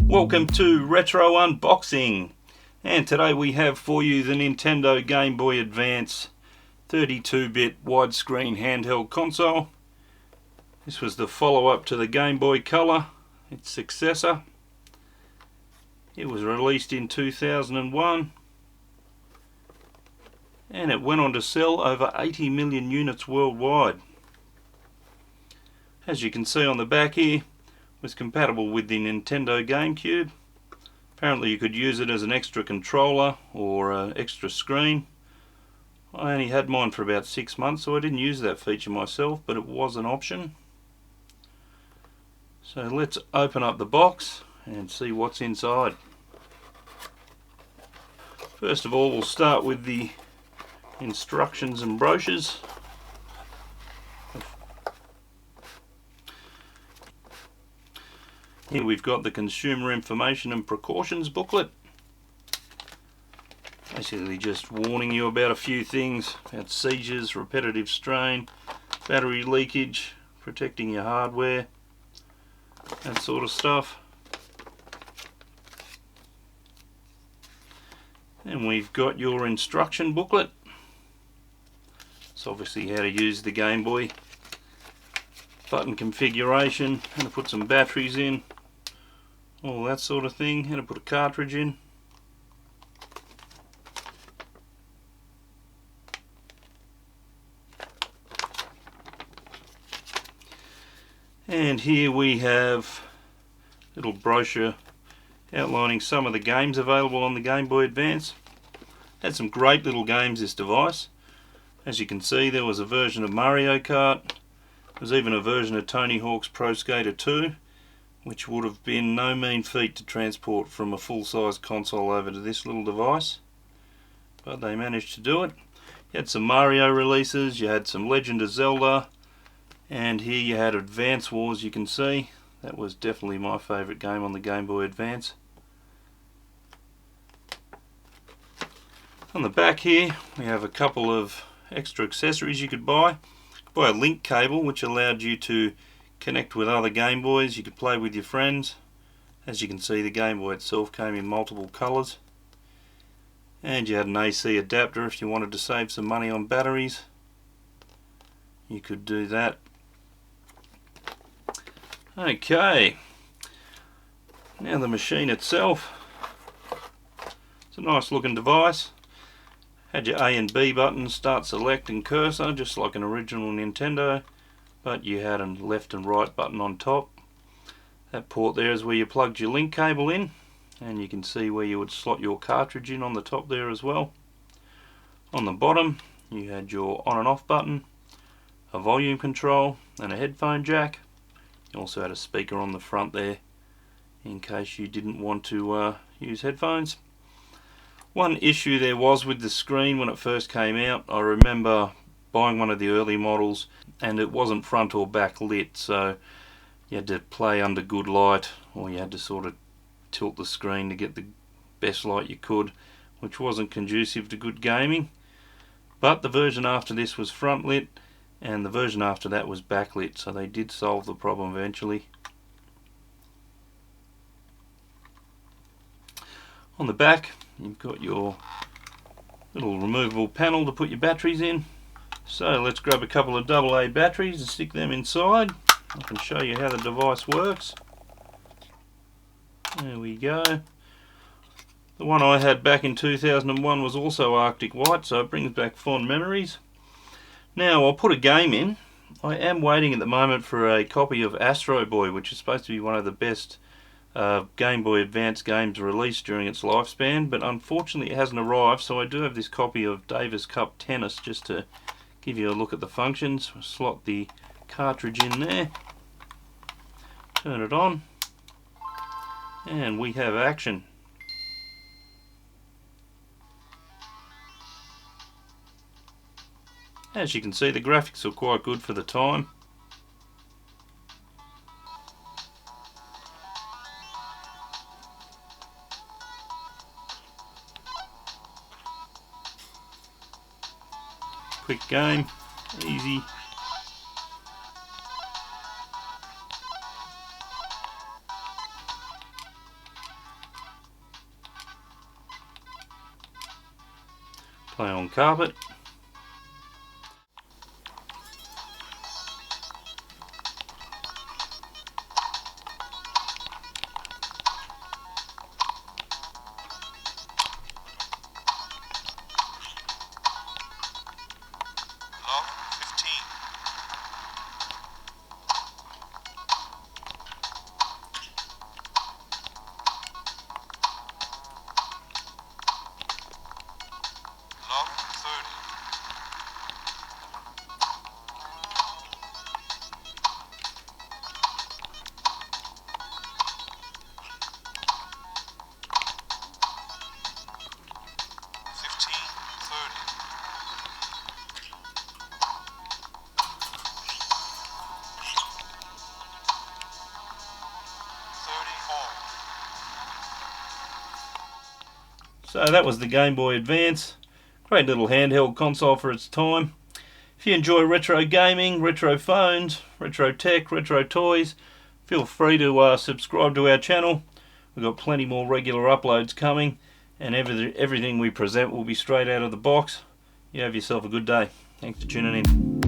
Welcome to Retro Unboxing, and today we have for you the Nintendo Gameboy Advance 32-bit widescreen handheld console. This was the follow-up to the Game Boy Color, its successor. It was released in 2001 and it went on to sell over 80 million units worldwide. As you can see on the back here, was compatible with the Nintendo GameCube. Apparently you could use it as an extra controller or an extra screen. I only had mine for about 6 months, so I didn't use that feature myself, but it was an option. So let's open up the box and see what's inside. First of all, we'll start with the instructions and brochures. Here we've got the consumer information and precautions booklet. Basically just warning you about a few things, about seizures, repetitive strain, battery leakage, protecting your hardware, that sort of stuff. And we've got your instruction booklet. It's obviously how to use the Game Boy, button configuration, how to put some batteries in, all that sort of thing, how to put a cartridge in. And here we have a little brochure outlining some of the games available on the Game Boy Advance. Had some great little games, this device. As you can see, there was a version of Mario Kart. There was even a version of Tony Hawk's Pro Skater 2, which would have been no mean feat to transport from a full-size console over to this little device, but they managed to do it. You had some Mario releases, you had some Legend of Zelda, and here you had Advance Wars. You can see that was definitely my favourite game on the Game Boy Advance. On the back here we have a couple of extra accessories you could buy. You could buy a link cable which allowed you to connect with other Game Boys. You could play with your friends. As you can see, the Game Boy itself came in multiple colours, and you had an AC adapter if you wanted to save some money on batteries. You could do that. Okay, now the machine itself. It's a nice looking device. Had your A and B buttons, start, select and cursor, just like an original Nintendo, but you had a left and right button on top. That port there is where you plugged your link cable in, and you can see where you would slot your cartridge in on the top there as well. On the bottom you had your on and off button, a volume control and a headphone jack. You also had a speaker on the front there in case you didn't want to use headphones. One issue there was with the screen when it first came out. I remember buying one of the early models and it wasn't front or back lit, so you had to play under good light, or you had to sort of tilt the screen to get the best light you could, which wasn't conducive to good gaming. But the version after this was front lit and the version after that was backlit, so they did solve the problem eventually. On the back you've got your little removable panel to put your batteries in. So let's grab a couple of AA batteries and stick them inside. I can show you how the device works. There we go. The one I had back in 2001 was also Arctic White, so it brings back fond memories. Now I'll put a game in. I am waiting at the moment for a copy of Astro Boy, which is supposed to be one of the best Game Boy Advance games released during its lifespan, but unfortunately it hasn't arrived, so I do have this copy of Davis Cup Tennis just to give you a look at the functions. Slot the cartridge in there, turn it on, and we have action. As you can see, the graphics are quite good for the time. Quick game, easy. Play on carpet. So that was the Game Boy Advance. Great little handheld console for its time. If you enjoy retro gaming, retro phones, retro tech, retro toys, feel free to subscribe to our channel. We've got plenty more regular uploads coming, and everything we present will be straight out of the box. You have yourself a good day. Thanks for tuning in.